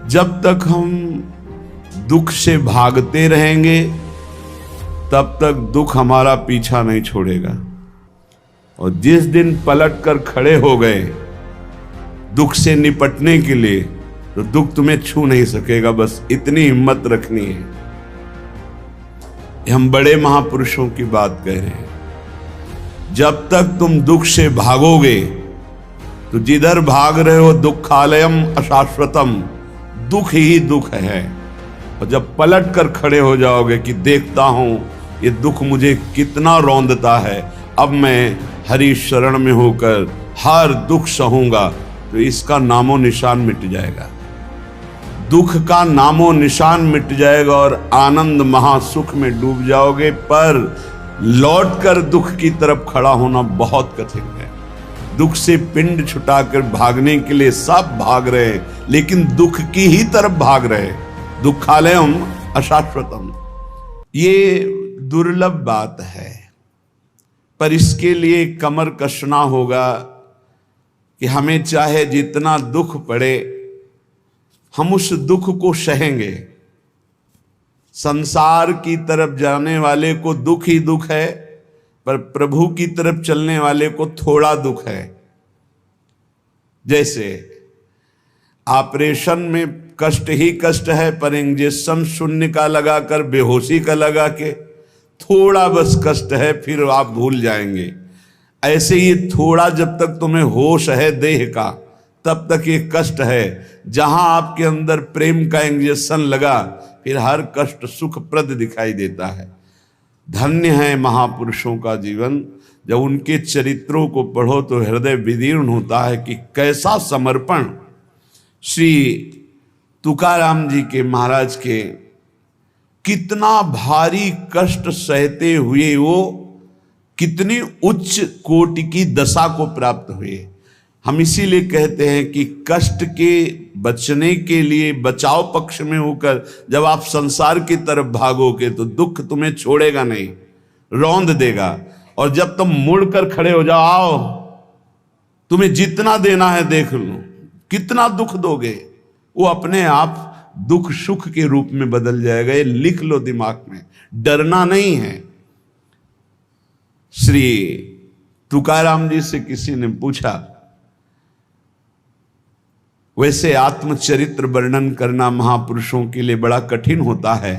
जब तक हम दुख से भागते रहेंगे तब तक दुख हमारा पीछा नहीं छोड़ेगा, और जिस दिन पलट कर खड़े हो गए दुख से निपटने के लिए, तो दुख तुम्हें छू नहीं सकेगा। बस इतनी हिम्मत रखनी है। हम बड़े महापुरुषों की बात कह रहे हैं। जब तक तुम दुख से भागोगे तो जिधर भाग रहे हो दुखालयम अशाश्वतम, दुख ही दुख है। और जब पलट कर खड़े हो जाओगे कि देखता हूं ये दुख मुझे कितना रौंदता है, अब मैं हरि शरण में होकर हर दुख सहूंगा, तो इसका नामो निशान मिट जाएगा। दुख का नामो निशान मिट जाएगा और आनंद महासुख में डूब जाओगे। पर लौटकर दुख की तरफ खड़ा होना बहुत कठिन है। दुख से पिंड छुटाकर भागने के लिए सब भाग रहे हैं, लेकिन दुख की ही तरफ भाग रहे हैं। दुखालयम अशाश्वतम, ये दुर्लभ बात है। पर इसके लिए कमर कसना होगा कि हमें चाहे जितना दुख पड़े हम उस दुख को सहेंगे। संसार की तरफ जाने वाले को दुख ही दुख है, पर प्रभु की तरफ चलने वाले को थोड़ा दुख है। जैसे ऑपरेशन में कष्ट ही कष्ट है, पर इंजेक्शन शून्य का लगाकर बेहोशी का लगा के थोड़ा बस कष्ट है, फिर आप भूल जाएंगे। ऐसे ही थोड़ा जब तक तुम्हें होश है देह का, तब तक ये कष्ट है। जहां आपके अंदर प्रेम का इंजेक्शन लगा, फिर हर कष्ट सुखप्रद दिखाई देता है। धन्य है महापुरुषों का जीवन। जब उनके चरित्रों को पढ़ो तो हृदय विदीर्ण होता है कि कैसा समर्पण। श्री तुकाराम जी के महाराज के कितना भारी कष्ट सहते हुए वो कितनी उच्च कोटि की दशा को प्राप्त हुए। हम इसीलिए कहते हैं कि कष्ट के बचने के लिए बचाव पक्ष में होकर जब आप संसार की तरफ भागोगे तो दुख तुम्हें छोड़ेगा नहीं, रौंद देगा। और जब तुम मुड़कर खड़े हो जाओ, आओ तुम्हें जितना देना है देख लो, कितना दुख दोगे, वो अपने आप दुख सुख के रूप में बदल जाएगा। ये लिख लो दिमाग में, डरना नहीं है। श्री तुकाराम जी से किसी ने पूछा, वैसे आत्मचरित्र वर्णन करना महापुरुषों के लिए बड़ा कठिन होता है,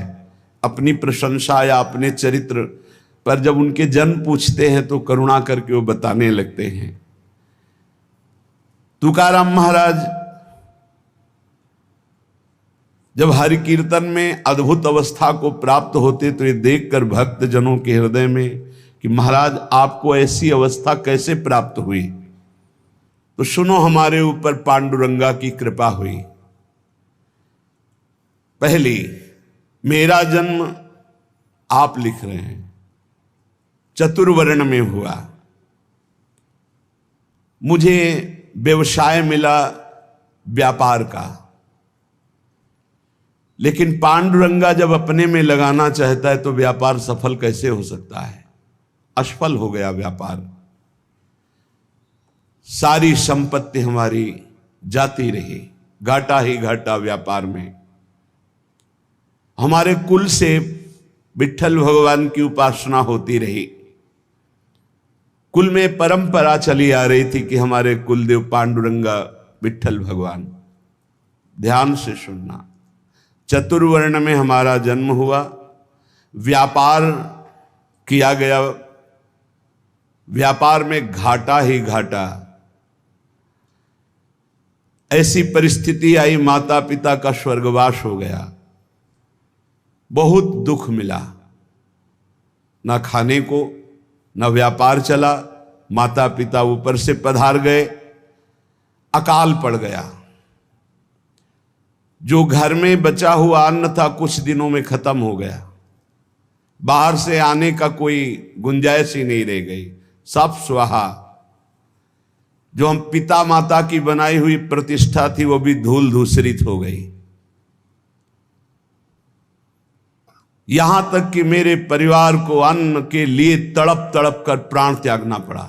अपनी प्रशंसा या अपने चरित्र, पर जब उनके जन पूछते हैं तो करुणा करके वो बताने लगते हैं। तुकाराम महाराज जब हरि कीर्तन में अद्भुत अवस्था को प्राप्त होते तो ये देखकर भक्त जनों के हृदय में कि महाराज आपको ऐसी अवस्था कैसे प्राप्त हुई, तो सुनो हमारे ऊपर पांडुरंगा की कृपा हुई। पहली, मेरा जन्म आप लिख रहे हैं चतुर्वर्ण में हुआ, मुझे व्यवसाय मिला व्यापार का, लेकिन पांडुरंगा जब अपने में लगाना चाहता है तो व्यापार सफल कैसे हो सकता है, असफल हो गया व्यापार। सारी संपत्ति हमारी जाती रही, घाटा ही घाटा व्यापार में। हमारे कुल से विट्ठल भगवान की उपासना होती रही, कुल में परंपरा चली आ रही थी कि हमारे कुलदेव पांडुरंगा विट्ठल भगवान। ध्यान से सुनना, चतुर्वर्ण में हमारा जन्म हुआ, व्यापार किया गया, व्यापार में घाटा ही घाटा। ऐसी परिस्थिति आई, माता पिता का स्वर्गवास हो गया, बहुत दुख मिला, ना खाने को, ना व्यापार चला, माता पिता ऊपर से पधार गए, अकाल पड़ गया। जो घर में बचा हुआ अन्न था कुछ दिनों में खत्म हो गया, बाहर से आने का कोई गुंजाइश ही नहीं रह गई, सब स्वाहा। जो हम पिता माता की बनाई हुई प्रतिष्ठा थी वो भी धूल धूसरित हो गई। यहां तक कि मेरे परिवार को अन्न के लिए तड़प तड़प कर प्राण त्यागना पड़ा,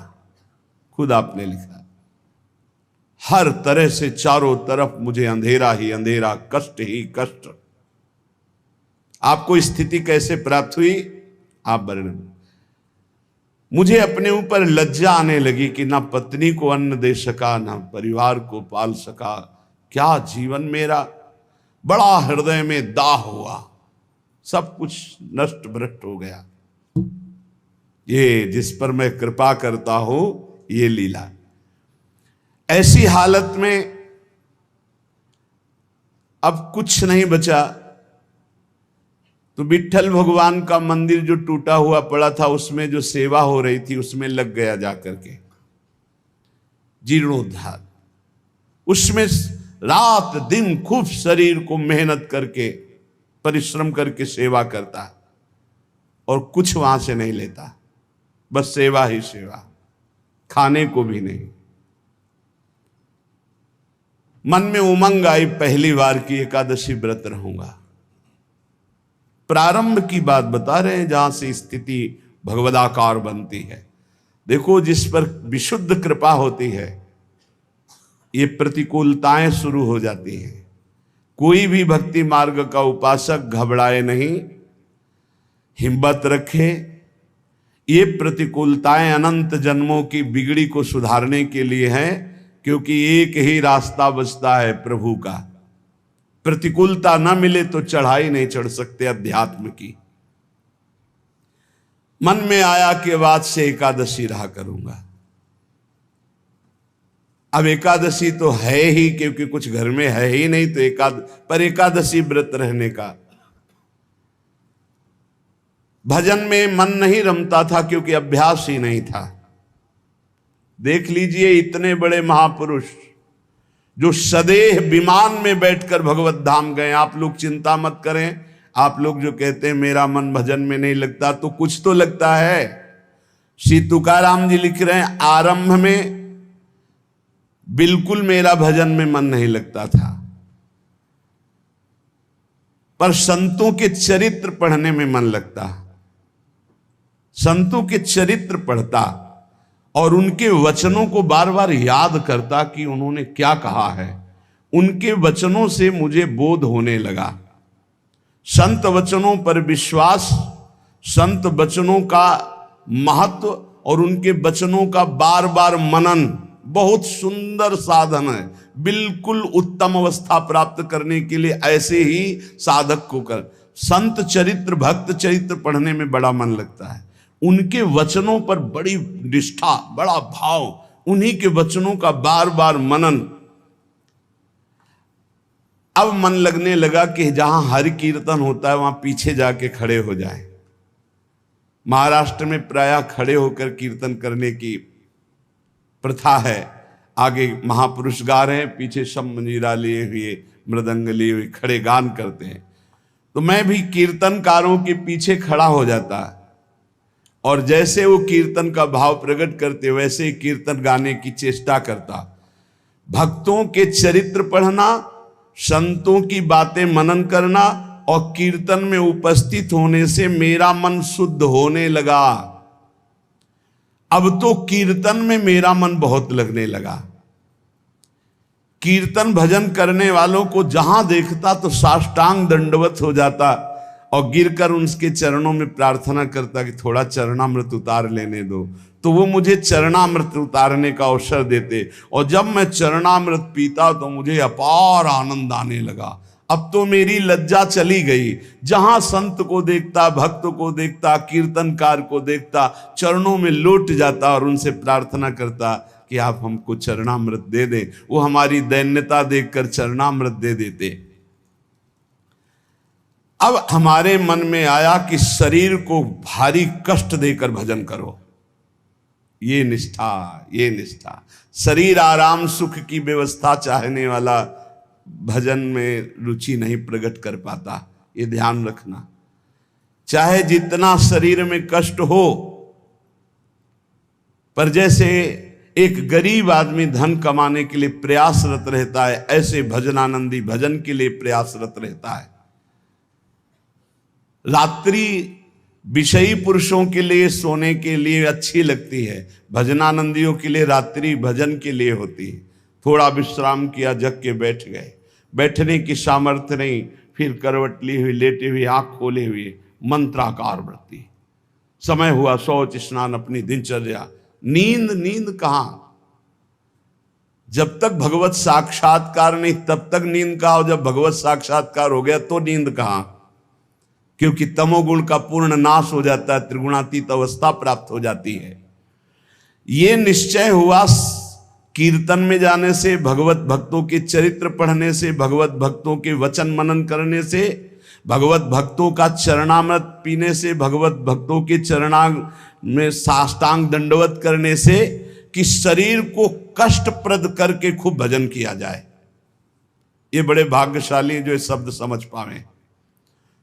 खुद आपने लिखा। हर तरह से चारों तरफ मुझे अंधेरा ही अंधेरा, कष्ट ही कष्ट। आपको स्थिति कैसे प्राप्त हुई आप वर्णन। मुझे अपने ऊपर लज्जा आने लगी कि ना पत्नी को अन्न दे सका, ना परिवार को पाल सका। क्या जीवन मेरा, बड़ा हृदय में दाह हुआ, सब कुछ नष्ट भ्रष्ट हो गया। ये जिस पर मैं कृपा करता हूं ये लीला। ऐसी हालत में अब कुछ नहीं बचा, तो विट्ठल भगवान का मंदिर जो टूटा हुआ पड़ा था उसमें जो सेवा हो रही थी उसमें लग गया जाकर के, जीर्णोद्धार। उसमें रात दिन खूब शरीर को मेहनत करके परिश्रम करके सेवा करता और कुछ वहां से नहीं लेता, बस सेवा ही सेवा, खाने को भी नहीं। मन में उमंग आई, पहली बार की एकादशी व्रत रहूंगा। प्रारंभ की बात बता रहे हैं जहां से स्थिति भगवदाकार बनती है। देखो, जिस पर विशुद्ध कृपा होती है ये प्रतिकूलताएं शुरू हो जाती हैं। कोई भी भक्ति मार्ग का उपासक घबराए नहीं, हिम्मत रखे। ये प्रतिकूलताएं अनंत जन्मों की बिगड़ी को सुधारने के लिए हैं, क्योंकि एक ही रास्ता बचता है प्रभु का। प्रतिकूलता ना मिले तो चढ़ाई नहीं चढ़ सकते अध्यात्म की। मन में आया कि बाद से एकादशी रहा करूंगा। अब एकादशी तो है ही, क्योंकि कुछ घर में है ही नहीं, तो पर एकादशी व्रत रहने का। भजन में मन नहीं रमता था क्योंकि अभ्यास ही नहीं था। देख लीजिए, इतने बड़े महापुरुष जो सदेह विमान में बैठकर भगवत धाम गए। आप लोग चिंता मत करें, आप लोग जो कहते हैं मेरा मन भजन में नहीं लगता, तो कुछ तो लगता है। श्री तुकाराम जी लिख रहे हैं, आरंभ में बिल्कुल मेरा भजन में मन नहीं लगता था, पर संतों के चरित्र पढ़ने में मन लगता। संतों के चरित्र पढ़ता और उनके वचनों को बार बार याद करता कि उन्होंने क्या कहा है। उनके वचनों से मुझे बोध होने लगा। संत वचनों पर विश्वास, संत वचनों का महत्व और उनके वचनों का बार बार मनन बहुत सुंदर साधन है। बिल्कुल उत्तम अवस्था प्राप्त करने के लिए ऐसे ही साधक को कर। संत चरित्र, भक्त चरित्र पढ़ने में बड़ा मन लगता है। उनके वचनों पर बड़ी निष्ठा, बड़ा भाव, उन्हीं के वचनों का बार बार मनन। अब मन लगने लगा कि जहां हरि कीर्तन होता है वहां पीछे जाके खड़े हो जाए। महाराष्ट्र में प्रायः खड़े होकर कीर्तन करने की प्रथा है। आगे महापुरुष गा रहे हैं, पीछे सब मंजीरा लिए हुए, मृदंग लिए हुए खड़े गान करते हैं। तो मैं भी कीर्तनकारों के पीछे खड़ा हो जाता और जैसे वो कीर्तन का भाव प्रकट करते वैसे ही कीर्तन गाने की चेष्टा करता। भक्तों के चरित्र पढ़ना, संतों की बातें मनन करना और कीर्तन में उपस्थित होने से मेरा मन शुद्ध होने लगा। अब तो कीर्तन में मेरा मन बहुत लगने लगा। कीर्तन भजन करने वालों को जहां देखता तो साष्टांग दंडवत हो जाता और गिरकर उनके चरणों में प्रार्थना करता कि थोड़ा चरणामृत उतार लेने दो। तो वो मुझे चरणामृत उतारने का अवसर देते और जब मैं चरणामृत पीता तो मुझे अपार आनंद आने लगा। अब तो मेरी लज्जा चली गई। जहां संत को देखता, भक्त को देखता, कीर्तनकार को देखता, चरणों में लौट जाता और उनसे प्रार्थना करता कि आप हमको चरणामृत दे दें। वो हमारी दैन्यता देखकर चरणामृत दे देते। अब हमारे मन में आया कि शरीर को भारी कष्ट देकर भजन करो। ये निष्ठा, ये निष्ठा। शरीर आराम सुख की व्यवस्था चाहने वाला भजन में रुचि नहीं प्रकट कर पाता। ये ध्यान रखना। चाहे जितना शरीर में कष्ट हो, पर जैसे एक गरीब आदमी धन कमाने के लिए प्रयासरत रहता है, ऐसे भजनानंदी भजन के लिए प्रयासरत रहता है। रात्रि विषयी पुरुषों के लिए सोने के लिए अच्छी लगती है, भजनानंदियों के लिए रात्रि भजन के लिए होती है। थोड़ा विश्राम किया, जग के बैठ गए। बैठने की सामर्थ्य नहीं, फिर करवट ली हुई, लेटे हुए, आंख खोले हुए, मंत्राकार वृत्ति। समय हुआ शौच स्नान, अपनी दिनचर्या। नींद नींद कहां? जब तक भगवत साक्षात्कार नहीं तब तक नींद कहां, और जब भगवत साक्षात्कार हो गया तो नींद कहां? क्योंकि तमोगुण का पूर्ण नाश हो जाता है, त्रिगुणातीत अवस्था प्राप्त हो जाती है। ये निश्चय हुआ कीर्तन में जाने से, भगवत भक्तों के चरित्र पढ़ने से, भगवत भक्तों के वचन मनन करने से, भगवत भक्तों का चरणामृत पीने से, भगवत भक्तों के चरणांग में साष्टांग दंडवत करने से, कि शरीर को कष्टप्रद करके खूब भजन किया जाए। ये बड़े भाग्यशाली जो ये शब्द समझ पावे।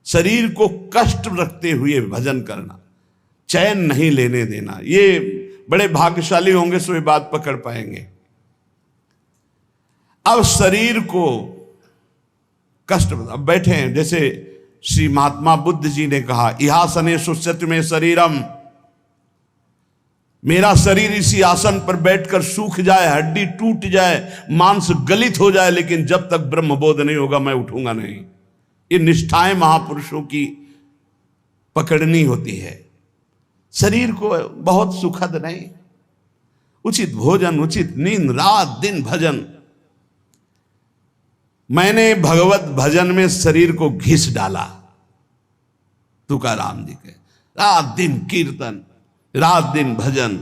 शरीर को कष्ट रखते हुए भजन करना, चैन नहीं लेने देना, ये बड़े भाग्यशाली होंगे सो ये बात पकड़ पाएंगे। अब शरीर को कष्ट, अब बैठे हैं, जैसे श्री महात्मा बुद्ध जी ने कहा, इहासने सुसत्य में शरीरम, मेरा शरीर इसी आसन पर बैठकर सूख जाए, हड्डी टूट जाए, मांस गलित हो जाए, लेकिन जब तक ब्रह्मबोध नहीं होगा मैं उठूंगा नहीं। ये निष्ठाएं महापुरुषों की पकड़नी होती है। शरीर को बहुत सुखद नहीं, उचित भोजन, उचित नींद, रात दिन भजन। मैंने भगवत भजन में शरीर को घिस डाला। तुकाराम जी के रात दिन कीर्तन, रात दिन भजन।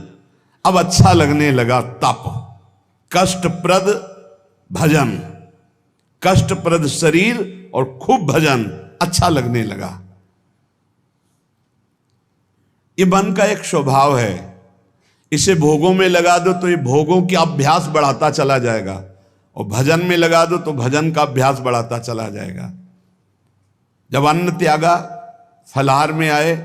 अब अच्छा लगने लगा तप, कष्टप्रद भजन, कष्टप्रद शरीर और खूब भजन अच्छा लगने लगा। ये मन का एक स्वभाव है, इसे भोगों में लगा दो तो ये भोगों की अभ्यास बढ़ाता चला जाएगा, और भजन में लगा दो तो भजन का अभ्यास बढ़ाता चला जाएगा। जब अन्न त्यागा, फलाहार में आए,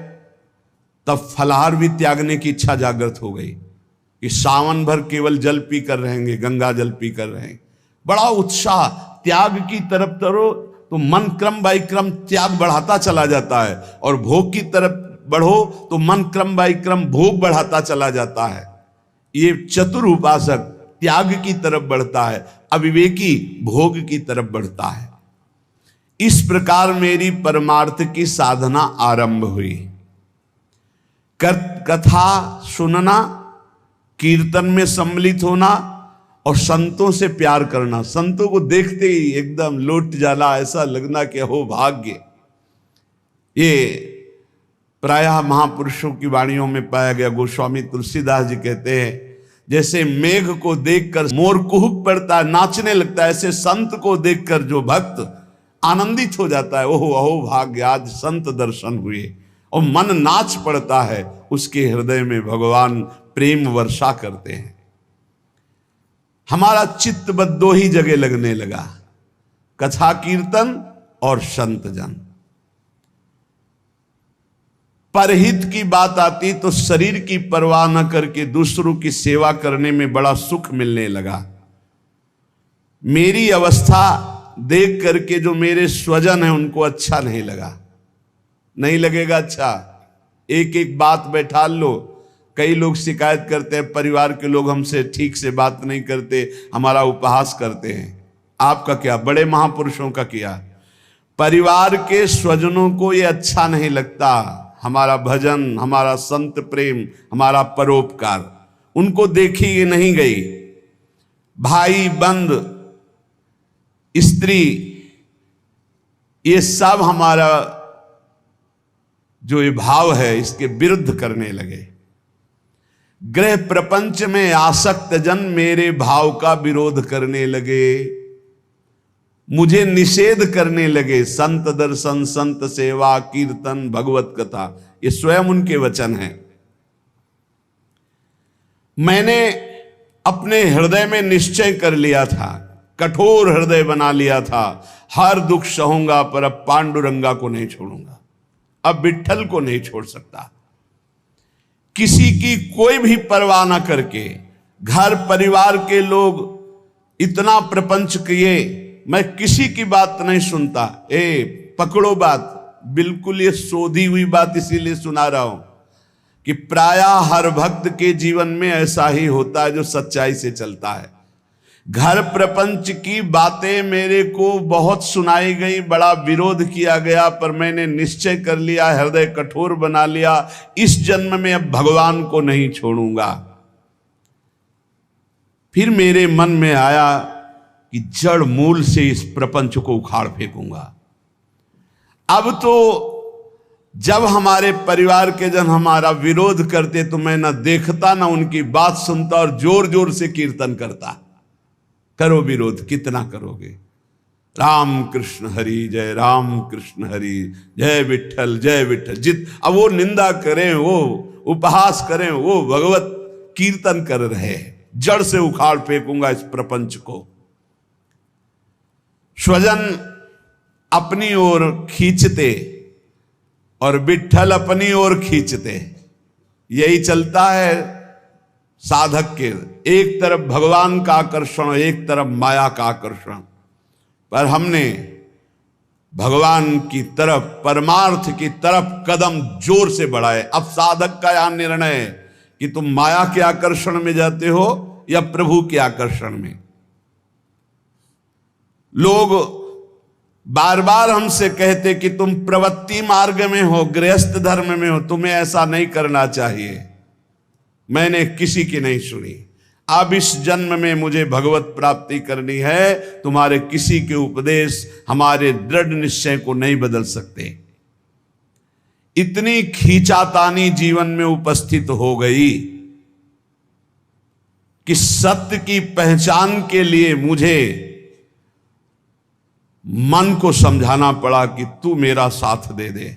तब फलाहार भी त्यागने की इच्छा जागृत हो गई कि सावन भर केवल जल पी कर रहेंगे, गंगा जल पी कर रहेंगे। बड़ा उत्साह, त्याग की तरफ तरो तो मन क्रम बाई क्रम त्याग बढ़ाता चला जाता है, और भोग की तरफ बढ़ो तो मन क्रम बाई क्रम भोग बढ़ाता चला जाता है। ये चतुर उपासक त्याग की तरफ बढ़ता है, अविवेकी भोग की तरफ बढ़ता है। इस प्रकार मेरी परमार्थ की साधना आरंभ हुई। कथा सुनना, कीर्तन में सम्मिलित होना और संतों से प्यार करना। संतों को देखते ही एकदम लौट जाना, ऐसा लगना कि हो भाग्य। ये प्रायः महापुरुषों की वाणियों में पाया गया। गोस्वामी तुलसीदास जी कहते हैं, जैसे मेघ को देखकर मोर कुहुक पड़ता है, नाचने लगता है, ऐसे संत को देखकर जो भक्त आनंदित हो जाता है, ओहो अहो भाग्य, आज संत दर्शन हुए, और मन नाच पड़ता है। उसके हृदय में भगवान प्रेम वर्षा करते हैं। हमारा चित्त बस दो ही जगह लगने लगा, कथा कीर्तन और संत जन। परहित की बात आती तो शरीर की परवाह न करके दूसरों की सेवा करने में बड़ा सुख मिलने लगा। मेरी अवस्था देख करके जो मेरे स्वजन हैं उनको अच्छा नहीं लगा। नहीं लगेगा अच्छा? एक एक बात बैठा लो। कई लोग शिकायत करते हैं, परिवार के लोग हमसे ठीक से बात नहीं करते, हमारा उपहास करते हैं। आपका क्या, बड़े महापुरुषों का किया। परिवार के स्वजनों को ये अच्छा नहीं लगता, हमारा भजन, हमारा संत प्रेम, हमारा परोपकार, उनको देखी नहीं गई। भाई बंद, स्त्री, ये सब हमारा जो ये भाव है इसके विरुद्ध करने लगे। ग्रह प्रपंच में आसक्त जन मेरे भाव का विरोध करने लगे, मुझे निषेध करने लगे। संत दर्शन, संत सेवा, कीर्तन, भगवत कथा, ये स्वयं उनके वचन हैं। मैंने अपने हृदय में निश्चय कर लिया था, कठोर हृदय बना लिया था, हर दुख सहूंगा पर अब पांडुरंगा को नहीं छोड़ूंगा, अब विट्ठल को नहीं छोड़ सकता। किसी की कोई भी परवाह ना करके, घर परिवार के लोग इतना प्रपंच किए, मैं किसी की बात नहीं सुनता। पकड़ो बात, बिल्कुल ये सोधी हुई बात इसीलिए सुना रहा हूं कि प्रायः हर भक्त के जीवन में ऐसा ही होता है जो सच्चाई से चलता है। घर प्रपंच की बातें मेरे को बहुत सुनाई गई, बड़ा विरोध किया गया, पर मैंने निश्चय कर लिया, हृदय कठोर बना लिया, इस जन्म में अब भगवान को नहीं छोड़ूंगा। फिर मेरे मन में आया कि जड़ मूल से इस प्रपंच को उखाड़ फेंकूंगा। अब तो जब हमारे परिवार के जन हमारा विरोध करते तो मैं ना देखता ना उनकी बात सुनता और जोर जोर से कीर्तन करता। करो विरोध, कितना करोगे? राम कृष्ण हरि जय, राम कृष्ण हरि जय, विठ्ठल जय विठ्ठल। अब वो निंदा करें, वो उपहास करें, वो भगवत कीर्तन कर रहे, जड़ से उखाड़ फेंकूंगा इस प्रपंच को। स्वजन अपनी ओर खींचते और विठ्ठल अपनी ओर खींचते, यही चलता है साधक के। एक तरफ भगवान का आकर्षण, एक तरफ माया का आकर्षण। पर हमने भगवान की तरफ, परमार्थ की तरफ कदम जोर से बढ़ाए। अब साधक का यहां निर्णय है कि तुम माया के आकर्षण में जाते हो या प्रभु के आकर्षण में। लोग बार बार हमसे कहते कि तुम प्रवृत्ति मार्ग में हो, गृहस्थ धर्म में हो, तुम्हें ऐसा नहीं करना चाहिए। मैंने किसी की नहीं सुनी। अब इस जन्म में मुझे भगवत प्राप्ति करनी है, तुम्हारे किसी के उपदेश हमारे दृढ़ निश्चय को नहीं बदल सकते। इतनी खींचातानी जीवन में उपस्थित हो गई कि सत्य की पहचान के लिए मुझे मन को समझाना पड़ा कि तू मेरा साथ दे दे।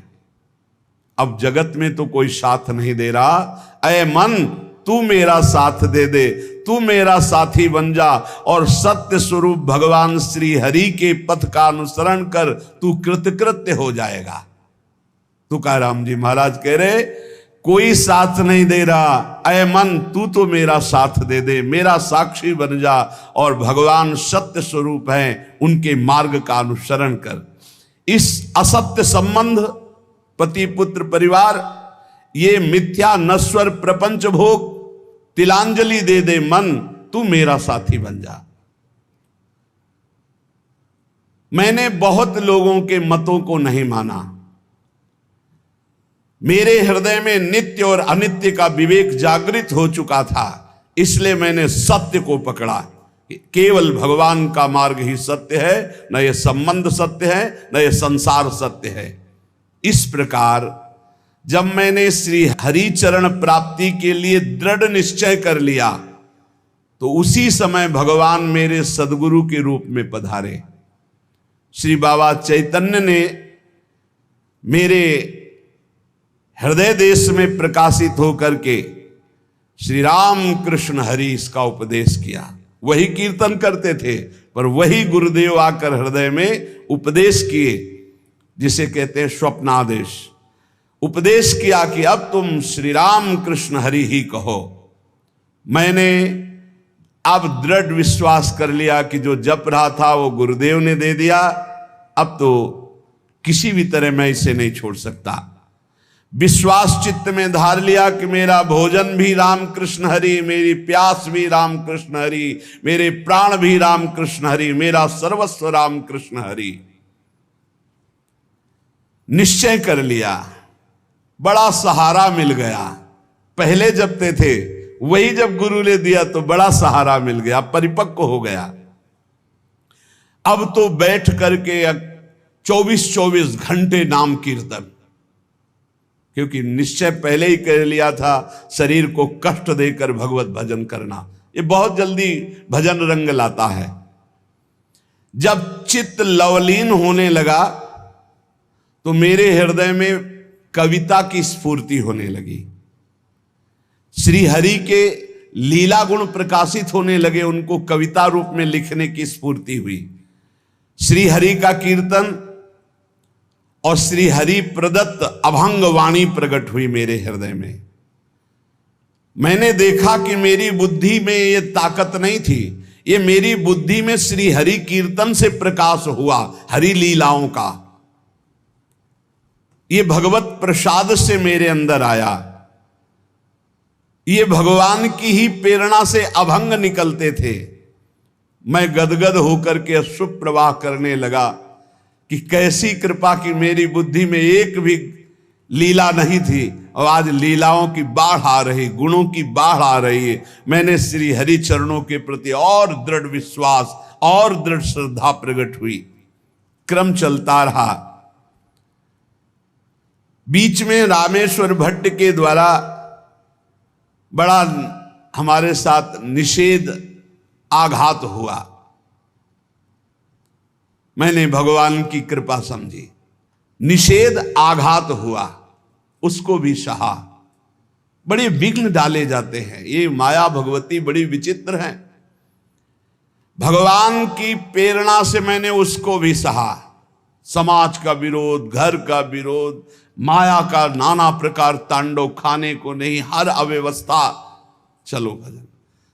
अब जगत में तो कोई साथ नहीं दे रहा, ऐ मन तू मेरा साथ दे दे, तू मेरा साथी बन जा और सत्य स्वरूप भगवान श्री हरि के पथ का अनुसरण कर, तू कृतकृत्य हो जाएगा। तुकाराम जी महाराज कह रहे कोई साथ नहीं दे रहा, ऐ मन तू तो मेरा साथ दे दे, मेरा साक्षी बन जा और भगवान सत्य स्वरूप हैं, उनके मार्ग का अनुसरण कर। इस असत्य संबंध, पति पुत्र परिवार, ये मिथ्या नश्वर प्रपंच भोग, तिलांजलि दे दे मन, तू मेरा साथी बन जा। मैंने बहुत लोगों के मतों को नहीं माना। मेरे हृदय में नित्य और अनित्य का विवेक जागृत हो चुका था, इसलिए मैंने सत्य को पकड़ा। केवल भगवान का मार्ग ही सत्य है, न ये संबंध सत्य है, न ये संसार सत्य है। इस प्रकार जब मैंने श्री हरि चरण प्राप्ति के लिए दृढ़ निश्चय कर लिया, तो उसी समय भगवान मेरे सदगुरु के रूप में पधारे। श्री बाबा चैतन्य ने मेरे हृदय देश में प्रकाशित होकर के श्री राम कृष्ण हरि इसका उपदेश किया। वही कीर्तन करते थे, पर वही गुरुदेव आकर हृदय में उपदेश किए, जिसे कहते हैं स्वप्नादेश। उपदेश किया कि अब तुम श्री राम कृष्ण हरि ही कहो। मैंने अब दृढ़ विश्वास कर लिया कि जो जप रहा था वो गुरुदेव ने दे दिया, अब तो किसी भी तरह मैं इसे नहीं छोड़ सकता। विश्वास चित्त में धार लिया कि मेरा भोजन भी राम कृष्ण हरि, मेरी प्यास भी राम कृष्ण हरि, मेरे प्राण भी राम कृष्ण हरि, मेरा सर्वस्व राम कृष्ण हरि। निश्चय कर लिया, बड़ा सहारा मिल गया। पहले जपते थे, वही जब गुरु ने दिया तो बड़ा सहारा मिल गया, परिपक्व हो गया। अब तो बैठ करके 24-24 घंटे नाम कीर्तन, क्योंकि निश्चय पहले ही कर लिया था शरीर को कष्ट देकर भगवत भजन करना। ये बहुत जल्दी भजन रंग लाता है। जब चित्त लवलीन होने लगा तो मेरे हृदय में कविता की स्फूर्ति होने लगी। श्री हरि के लीला गुण प्रकाशित होने लगे, उनको कविता रूप में लिखने की स्फूर्ति हुई। श्री हरि का कीर्तन और श्री हरि प्रदत्त अभंग वाणी प्रकट हुई मेरे हृदय में। मैंने देखा कि मेरी बुद्धि में ये ताकत नहीं थी, ये मेरी बुद्धि में श्री हरि कीर्तन से प्रकाश हुआ, हरि लीलाओं का। ये भगवत प्रसाद से मेरे अंदर आया। ये भगवान की ही प्रेरणा से अभंग निकलते थे। मैं गदगद होकर के अश्रु प्रवाह करने लगा कि कैसी कृपा की मेरी बुद्धि में एक भी लीला नहीं थी और आज लीलाओं की बाढ़ आ रही, गुणों की बाढ़ आ रही है। मैंने श्री हरि चरणों के प्रति और दृढ़ विश्वास और दृढ़ श्रद्धा प्रकट हुई। क्रम चलता रहा। बीच में रामेश्वर भट्ट के द्वारा बड़ा हमारे साथ निषेध आघात हुआ। मैंने भगवान की कृपा समझी, निषेध आघात हुआ, उसको भी सहा। बड़े विघ्न डाले जाते हैं। ये माया भगवती बड़ी विचित्र है। भगवान की प्रेरणा से मैंने उसको भी सहा। समाज का विरोध, घर का विरोध, माया का नाना प्रकार तांडव, खाने को नहीं, हर अव्यवस्था। चलो भजन,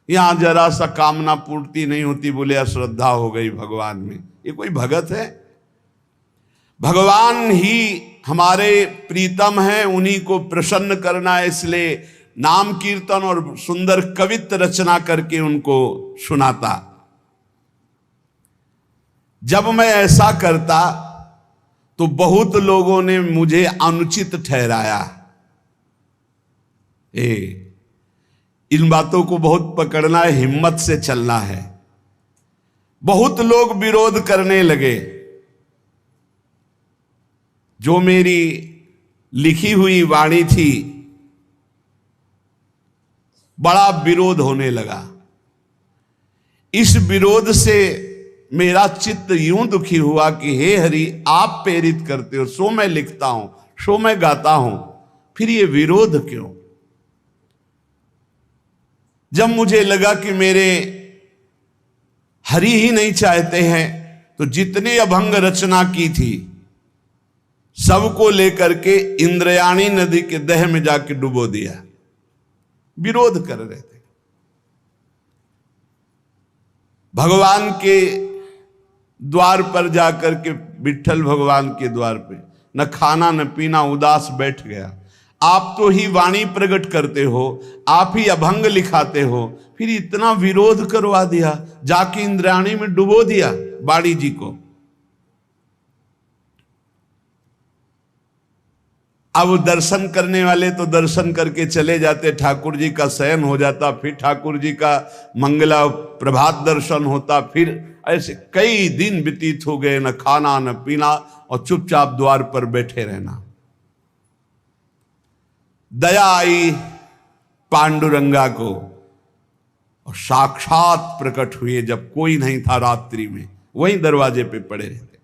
यहां जरा सा कामना पूर्ति नहीं होती, बोले अश्रद्धा हो गई भगवान में। ये कोई भगत है? भगवान ही हमारे प्रीतम हैं, उन्हीं को प्रसन्न करना है। इसलिए नाम कीर्तन और सुंदर कवित्व रचना करके उनको सुनाता। जब मैं ऐसा करता तो बहुत लोगों ने मुझे अनुचित ठहराया। इन बातों को बहुत पकड़ना है, हिम्मत से चलना है। बहुत लोग विरोध करने लगे। जो मेरी लिखी हुई वाणी थी, बड़ा विरोध होने लगा। इस विरोध से मेरा चित्त यूं दुखी हुआ कि हे हरि, आप प्रेरित करते हो, सो मैं लिखता हूं, सो मैं गाता हूं, फिर ये विरोध क्यों? जब मुझे लगा कि मेरे हरि ही नहीं चाहते हैं, तो जितने अभंग रचना की थी सबको लेकर के इंद्रयाणी नदी के दह में जाके डुबो दिया। विरोध कर रहे थे। भगवान के द्वार पर जाकर के, विट्ठल भगवान के द्वार पे, न खाना न पीना, उदास बैठ गया। आप तो ही वाणी प्रकट करते हो, आप ही अभंग लिखाते हो, फिर इतना विरोध करवा दिया, जाके इंद्रायणी में डुबो दिया बाड़ी जी को। अब दर्शन करने वाले तो दर्शन करके चले जाते, ठाकुर जी का शयन हो जाता, फिर ठाकुर जी का मंगला प्रभात दर्शन होता, फिर ऐसे कई दिन व्यतीत हो गए, न खाना न पीना और चुपचाप द्वार पर बैठे रहना। दया आई पांडुरंगा को और साक्षात प्रकट हुए जब कोई नहीं था रात्रि में, वहीं दरवाजे पे पड़े रहते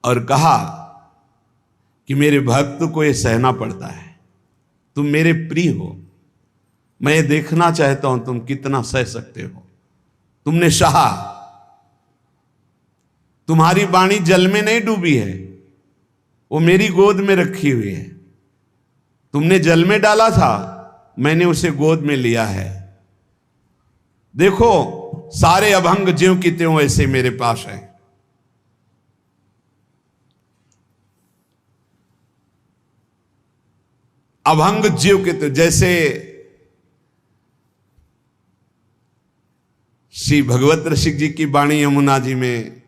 और कहा कि मेरे भक्त को ये सहना पड़ता है, तुम मेरे प्रिय हो, मैं ये देखना चाहता हूं तुम कितना सह सकते हो। तुमने सहा, तुम्हारी वाणी जल में नहीं डूबी है, वो मेरी गोद में रखी हुई है। तुमने जल में डाला था, मैंने उसे गोद में लिया है। देखो सारे अभंग ज्यों की त्यों ऐसे मेरे पास है। अभंग ज्यों के त्यों, जैसे श्री भगवत रसिक जी की वाणी यमुना जी में,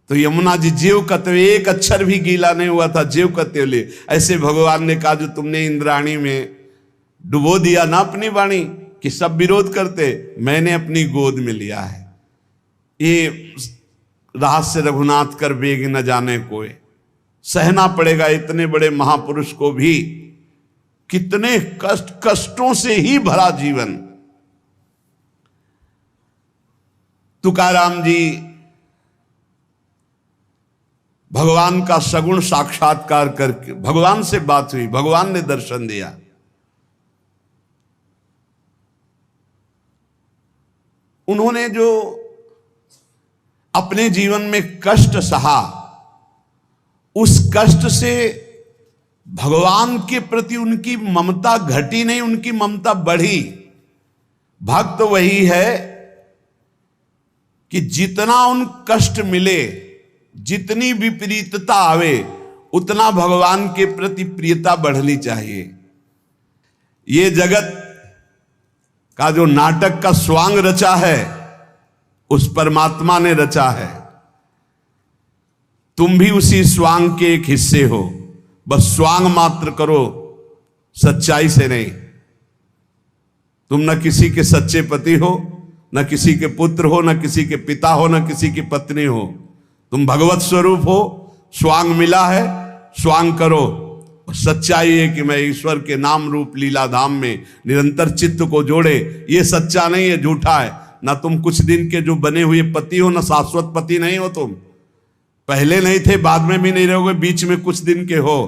तो यमुना जी ज्यों कत्व, एक अक्षर भी गीला नहीं हुआ था, ज्यों कत्व ले। ऐसे भगवान ने कहा जो तुमने इंद्राणी में डुबो दिया ना अपनी वाणी, कि सब विरोध करते, मैंने अपनी गोद में लिया है। ये रहस्य रघुनाथ कर बेग न जाने कोई, सहना पड़ेगा इतने बड़े महापुरुष को भी। कितने कष्टों से ही भरा जीवन। तुकाराम जी भगवान का सगुण साक्षात्कार करके, भगवान से बात हुई, भगवान ने दर्शन दिया। उन्होंने जो अपने जीवन में कष्ट सहा, उस कष्ट से भगवान के प्रति उनकी ममता घटी नहीं, उनकी ममता बढ़ी। भक्त वही है कि जितना उन कष्ट मिले, जितनी विपरीतता आवे, उतना भगवान के प्रति प्रियता बढ़नी चाहिए। ये जगत का जो नाटक का स्वांग रचा है उस परमात्मा ने रचा है। तुम भी उसी स्वांग के एक हिस्से हो, बस स्वांग मात्र करो, सच्चाई से नहीं। तुम न किसी के सच्चे पति हो, न किसी के पुत्र हो, न किसी के पिता हो, न किसी की पत्नी हो। तुम भगवत स्वरूप हो, स्वांग मिला है, स्वांग करो। सच्चाई है कि मैं ईश्वर के नाम रूप लीला धाम में निरंतर चित्त को जोड़े। ये सच्चा नहीं है, झूठा है। ना तुम कुछ दिन के जो बने हुए पति हो, ना शाश्वत पति नहीं हो। तुम पहले नहीं थे, बाद में भी नहीं रहोगे, बीच में कुछ दिन के हो,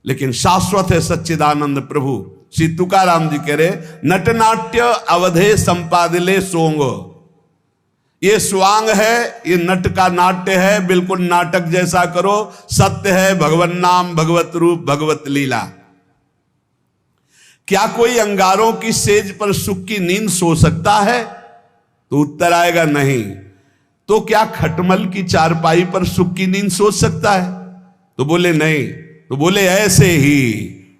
लेकिन शाश्वत है सच्चिदानंद प्रभु। श्री तुकाराम जी कह रहे, नटनाट्य अवधे संपादिले सोंग। ये स्वांग है, ये नट का नाट्य है, बिल्कुल नाटक जैसा करो। सत्य है भगवन नाम, भगवत रूप, भगवत लीला। क्या कोई अंगारों की सेज पर सुख की नींद सो सकता है? तो उत्तर आएगा नहीं। तो क्या खटमल की चारपाई पर सुख की नींद सो सकता है? तो बोले नहीं। तो बोले ऐसे ही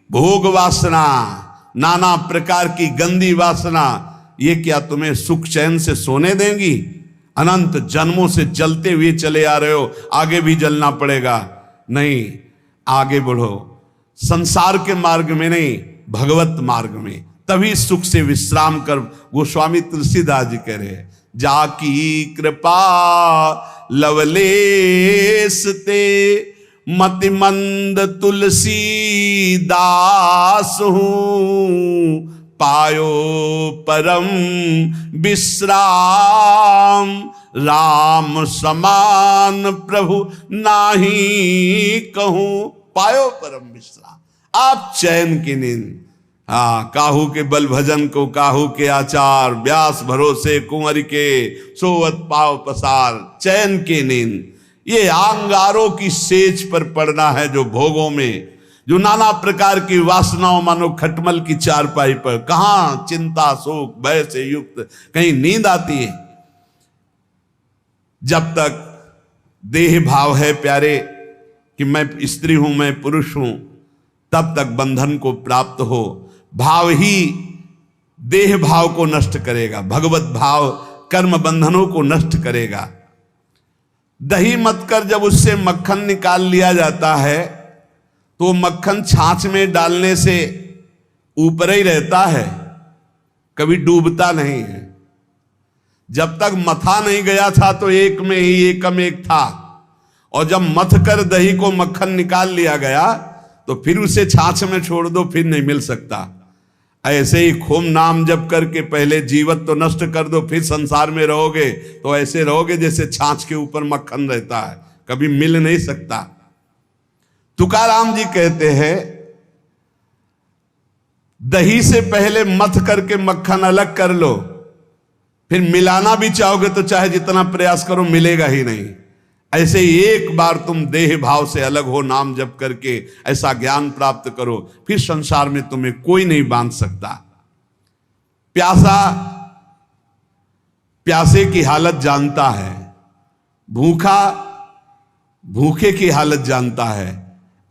भोग वासना, नाना प्रकार की गंदी वासना, ये क्या तुम्हें सुख चैन से सोने देंगी? अनंत जन्मों से जलते हुए चले आ रहे हो, आगे भी जलना पड़ेगा। नहीं, आगे बढ़ो, संसार के मार्ग में नहीं, भगवत मार्ग में, तभी सुख से विश्राम कर। गोस्वामी तुलसीदास जी कह रहे हैं, जाकी कृपा लवलेस ते मति मंद तुलसी दास हूं, पायो परम विश्राम, राम समान प्रभु नाही कहूं। पायो परम विश्राम, आप चैन की नींद। काहू के बल भजन को काहू के आचार, व्यास भरोसे कुंवर के सोवत पाव पसार। चैन की नींद, ये अंगारों की सेज पर पड़ना है, जो भोगों में, जो नाना प्रकार की वासनाओं, मानो खटमल की चारपाई पर। कहां चिंता शोक भय से युक्त कहीं नींद आती है? जब तक देह भाव है प्यारे कि मैं स्त्री हूं, मैं पुरुष हूं, तब तक बंधन को प्राप्त हो। भाव ही देह भाव को नष्ट करेगा, भगवत भाव कर्म बंधनों को नष्ट करेगा। दही मत कर जब उससे मक्खन निकाल लिया जाता है, तो मक्खन छाछ में डालने से ऊपर ही रहता है, कभी डूबता नहीं है। जब तक मथा नहीं गया था तो एक में ही एकम एक था, और जब मथ कर दही को मक्खन निकाल लिया गया तो फिर उसे छाछ में छोड़ दो, फिर नहीं मिल सकता। ऐसे ही खूब नाम जप करके पहले जीवत तो नष्ट कर दो, फिर संसार में रहोगे तो ऐसे रहोगे जैसे छाछ के ऊपर मक्खन रहता है, कभी मिल नहीं सकता। तुकाराम जी कहते हैं, दही से पहले मथ करके मक्खन अलग कर लो, फिर मिलाना भी चाहोगे तो चाहे जितना प्रयास करो मिलेगा ही नहीं। ऐसे ही एक बार तुम देह भाव से अलग हो, नाम जप करके ऐसा ज्ञान प्राप्त करो, फिर संसार में तुम्हें कोई नहीं बांध सकता। प्यासा प्यासे की हालत जानता है, भूखा भूखे की हालत जानता है।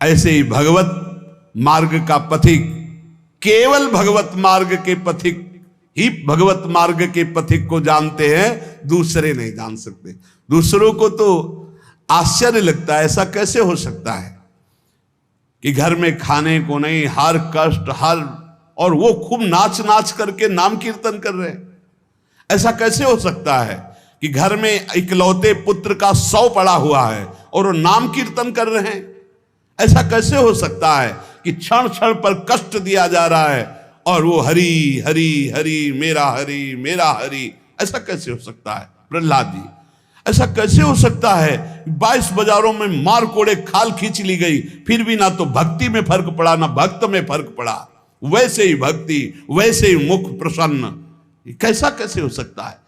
ऐसे ही भगवत मार्ग का पथिक, केवल भगवत मार्ग के पथिक ही भगवत मार्ग के पथिक को जानते हैं, दूसरे नहीं जान सकते। दूसरों को तो आश्चर्य लगता है, ऐसा कैसे हो सकता है कि घर में खाने को नहीं, हर कष्ट हर, और वो खूब नाच नाच करके नाम कीर्तन कर रहे हैं। ऐसा कैसे हो सकता है कि घर में इकलौते पुत्र का 100 पड़ा हुआ है और वो नाम कीर्तन कर रहे हैं? ऐसा कैसे हो सकता है कि क्षण क्षण पर कष्ट दिया जा रहा है और वो हरि हरि हरि मेरा हरि मेरा हरि? ऐसा कैसे हो सकता है प्रहलाद जी? ऐसा कैसे हो सकता है? 22 बाजारों में मार कोड़े खाल खींच ली गई, फिर भी ना तो भक्ति में फर्क पड़ा ना भक्त में फर्क पड़ा। वैसे ही भक्ति, वैसे ही मुख प्रसन्न। कैसा कैसे हो सकता है?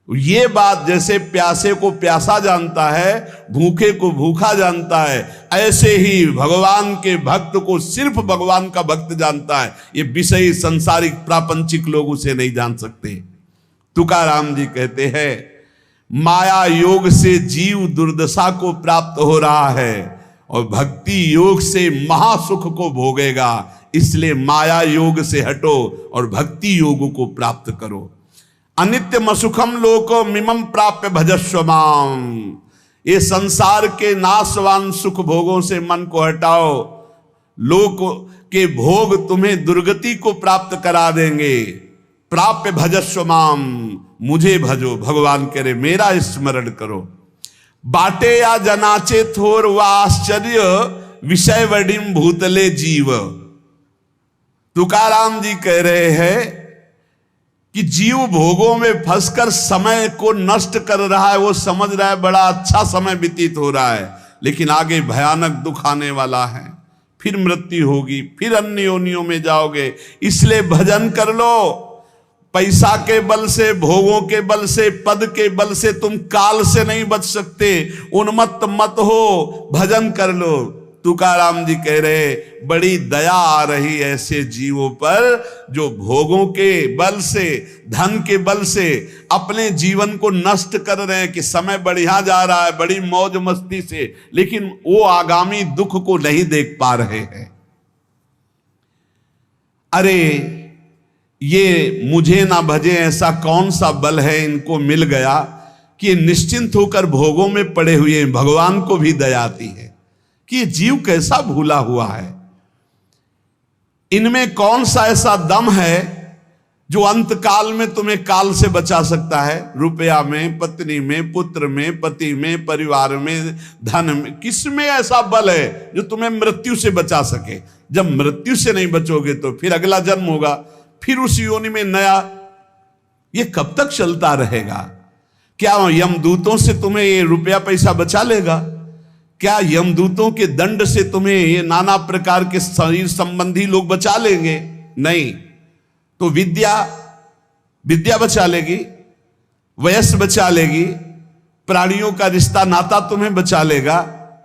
ये बात जैसे प्यासे को प्यासा जानता है, भूखे को भूखा जानता है, ऐसे ही भगवान के भक्त को सिर्फ भगवान का भक्त जानता है। ये विषयी सांसारिक प्रापंचिक लोग उसे नहीं जान सकते। तुकाराम जी कहते हैं, माया योग से जीव दुर्दशा को प्राप्त हो रहा है और भक्ति योग से महासुख को भोगेगा। इसलिए माया योग से हटो और भक्ति योग को प्राप्त करो। अनित्यम असुखम लोको मिमम प्राप्य भजस्व माम। ये संसार के नाशवान सुख भोगों से मन को हटाओ, लोक के भोग तुम्हें दुर्गति को प्राप्त करा देंगे। प्राप्य भजस्व माम, मुझे भजो, भगवान कह रहे मेरा स्मरण करो। बाटे या जनाचे थोर व आश्चर्य विषय वडिम भूतले जीव। तुकाराम जी कह रहे हैं कि जीव भोगों में फंसकर समय को नष्ट कर रहा है। वो समझ रहा है बड़ा अच्छा समय व्यतीत हो रहा है, लेकिन आगे भयानक दुख आने वाला है, फिर मृत्यु होगी, फिर अन्य योनियों में जाओगे। इसलिए भजन कर लो। पैसा के बल से, भोगों के बल से, पद के बल से तुम काल से नहीं बच सकते। उन्मत्त मत हो, भजन कर लो। तुकाराम जी कह रहे बड़ी दया आ रही ऐसे जीवों पर जो भोगों के बल से, धन के बल से अपने जीवन को नष्ट कर रहे हैं कि समय बढ़िया जा रहा है बड़ी मौज मस्ती से, लेकिन वो आगामी दुख को नहीं देख पा रहे हैं। अरे ये मुझे ना भजे ऐसा कौन सा बल है इनको मिल गया कि निश्चिंत होकर भोगों में पड़े हुए हैं। भगवान को भी दया आती है कि ये जीव कैसा भूला हुआ है। इनमें कौन सा ऐसा दम है जो अंत काल में तुम्हें काल से बचा सकता है। रुपया में, पत्नी में, पुत्र में, पति में, परिवार में, धन में, किस में ऐसा बल है जो तुम्हें मृत्यु से बचा सके। जब मृत्यु से नहीं बचोगे तो फिर अगला जन्म होगा, फिर उस योनि में नया। ये कब तक चलता रहेगा? क्या यमदूतों से तुम्हें ये रुपया पैसा बचा लेगा? क्या यमदूतों के दंड से तुम्हें ये नाना प्रकार के शरीर संबंधी लोग बचा लेंगे? नहीं। तो विद्या बचा लेगी, वयस बचा लेगी, प्राणियों का रिश्ता नाता तुम्हें बचा लेगा।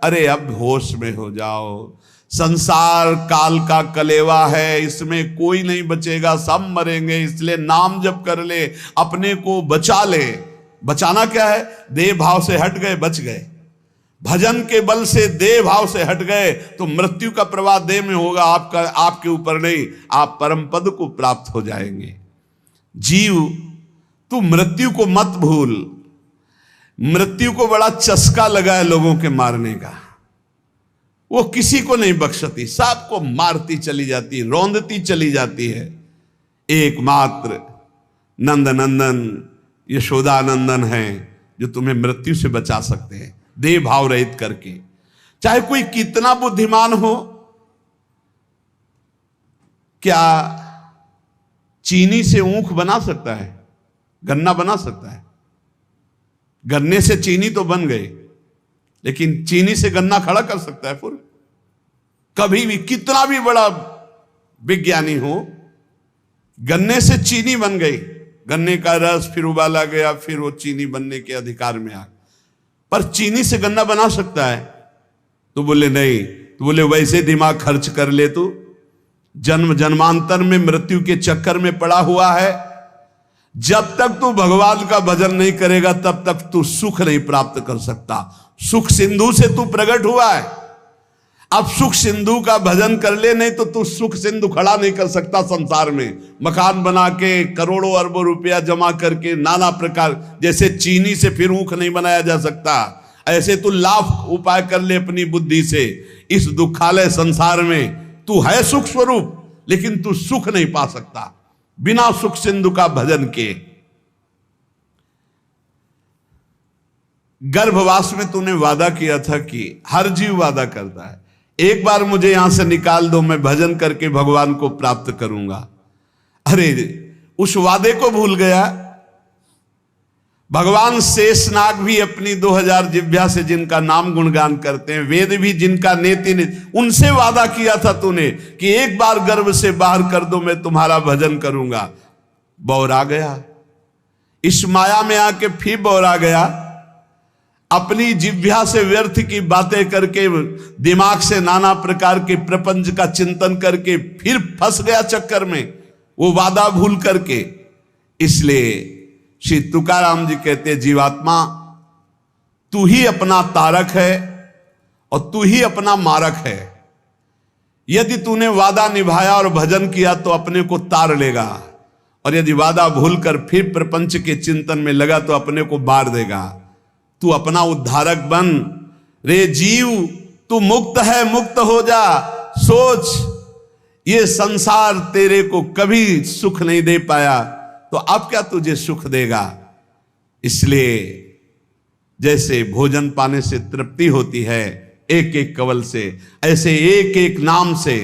अरे अब होश में हो जाओ। संसार काल का कलेवा है, इसमें कोई नहीं बचेगा, सब मरेंगे। इसलिए नाम जप कर ले, अपने को बचा ले। बचाना क्या है? देह भाव से हट गए, बच गए। भजन के बल से देह भाव से हट गए तो मृत्यु का प्रवाह देह में होगा, आपका आपके ऊपर नहीं। आप परम पद को प्राप्त हो जाएंगे। जीव तू मृत्यु को मत भूल। मृत्यु को बड़ा चस्का लगा है लोगों के मारने का। वो किसी को नहीं बख्शती, सबको मारती चली जाती, रौंदती चली जाती है। एकमात्र नंद नंदन यशोदानंदन है जो तुम्हें मृत्यु से बचा सकते हैं, देह भाव रहित करके। चाहे कोई कितना बुद्धिमान हो, क्या चीनी से ऊख बना सकता है? गन्ना बना सकता है? गन्ने से चीनी तो बन गई, लेकिन चीनी से गन्ना खड़ा कर सकता है फिर? कभी भी कितना भी बड़ा विज्ञानी हो, गन्ने से चीनी बन गई, गन्ने का रस फिर उबाला गया, फिर वो चीनी बनने के अधिकार में आ। पर चीनी से गन्ना बना सकता है? तो बोले नहीं। तो बोले वैसे दिमाग खर्च कर ले, तू जन्म जन्मांतर में मृत्यु के चक्कर में पड़ा हुआ है। जब तक तू भगवान का भजन नहीं करेगा तब तक तू सुख नहीं प्राप्त कर सकता। सुख सिंधु से तू प्रकट हुआ है, अब सुख सिंधु का भजन कर ले, नहीं तो तू सुख सिंधु खड़ा नहीं कर सकता संसार में। मकान बना के करोड़ों अरबों रुपया जमा करके नाना प्रकार, जैसे चीनी से फिर ऊख नहीं बनाया जा सकता, ऐसे तू लाख उपाय कर ले अपनी बुद्धि से। इस दुखालय संसार में तू है सुख स्वरूप, लेकिन तू सुख नहीं पा सकता बिना सुख सिंधु का भजन के। गर्भवास में तूने वादा किया था कि हर जीव वादा करता है, एक बार मुझे यहां से निकाल दो, मैं भजन करके भगवान को प्राप्त करूंगा। अरे उस वादे को भूल गया। भगवान शेषनाग भी अपनी 2000 जिह्वा से जिनका नाम गुणगान करते हैं, वेद भी जिनका नेति ने, उनसे वादा किया था तूने कि एक बार गर्भ से बाहर कर दो, मैं तुम्हारा भजन करूंगा। बौरा गया, इस माया में आके फिर बौरा गया। अपनी जिह्वा से व्यर्थ की बातें करके, दिमाग से नाना प्रकार के प्रपंच का चिंतन करके फिर फंस गया चक्कर में, वो वादा भूल करके। इसलिए श्री तुकाराम जी कहते, जीवात्मा तू ही अपना तारक है और तू ही अपना मारक है। यदि तूने वादा निभाया और भजन किया तो अपने को तार लेगा, और यदि वादा भूलकर फिर प्रपंच के चिंतन में लगा तो अपने को मार देगा। तू अपना उद्धारक बन। रे जीव, तू मुक्त है, मुक्त हो जा। सोच, ये संसार तेरे को कभी सुख नहीं दे पाया, तो अब क्या तुझे सुख देगा। इसलिए जैसे भोजन पाने से तृप्ति होती है एक एक कवल से, ऐसे एक एक नाम से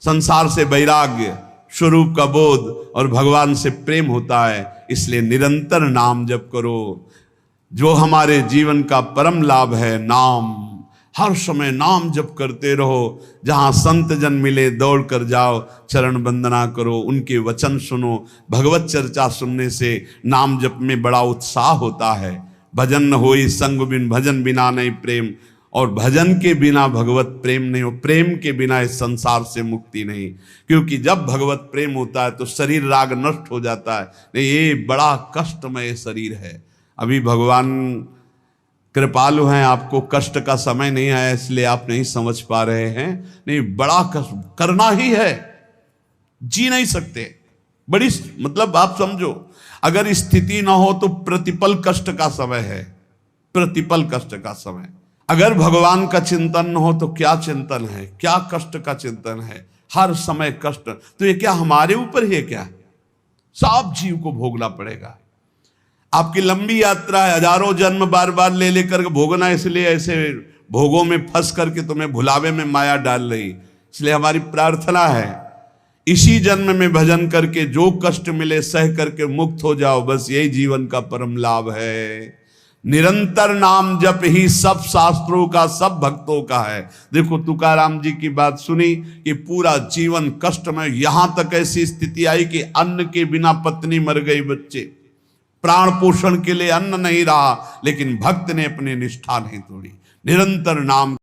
संसार से वैराग्य, स्वरूप का बोध और भगवान से प्रेम होता है। इसलिए निरंतर नाम जप करो। जो हमारे जीवन का परम लाभ है नाम, हर समय नाम जप करते रहो। जहां संत जन मिले दौड़ कर जाओ, चरण वंदना करो, उनके वचन सुनो। भगवत चर्चा सुनने से नाम जप में बड़ा उत्साह होता है। भजन न होई संग बिन, भजन बिना नहीं प्रेम, और भजन के बिना भगवत प्रेम नहीं हो। प्रेम के बिना इस संसार से मुक्ति नहीं, क्योंकि जब भगवत प्रेम होता है तो शरीर राग नष्ट हो जाता है। नहीं, ये बड़ा कष्टमय शरीर है। अभी भगवान कृपालु हैं, आपको कष्ट का समय नहीं है इसलिए आप नहीं समझ पा रहे हैं। नहीं, बड़ा कष्ट करना ही है, जी नहीं सकते। बड़ी मतलब आप समझो, अगर स्थिति ना हो तो प्रतिपल कष्ट का समय है, प्रतिपल कष्ट का समय। अगर भगवान का चिंतन न हो तो क्या चिंतन है, क्या कष्ट का चिंतन है। हर समय कष्ट, तो ये क्या हमारे ऊपर ही है क्या? सब जीव को भोगना पड़ेगा। आपकी लंबी यात्रा है, हजारों जन्म बार बार ले लेकर भोगना, इसलिए ऐसे भोगों में फंस करके तुम्हें भुलावे में माया डाल रही। इसलिए हमारी प्रार्थना है इसी जन्म में भजन करके जो कष्ट मिले सह करके मुक्त हो जाओ। बस यही जीवन का परम लाभ है। निरंतर नाम जप ही सब शास्त्रों का, सब भक्तों का है। देखो तुकाराम जी की बात सुनी कि पूरा जीवन कष्ट में, यहां तक ऐसी स्थिति आई कि अन्न के बिना पत्नी मर गई, बच्चे, प्राण पोषण के लिए अन्न नहीं रहा, लेकिन भक्त ने अपनी निष्ठा नहीं तोड़ी। निरंतर नाम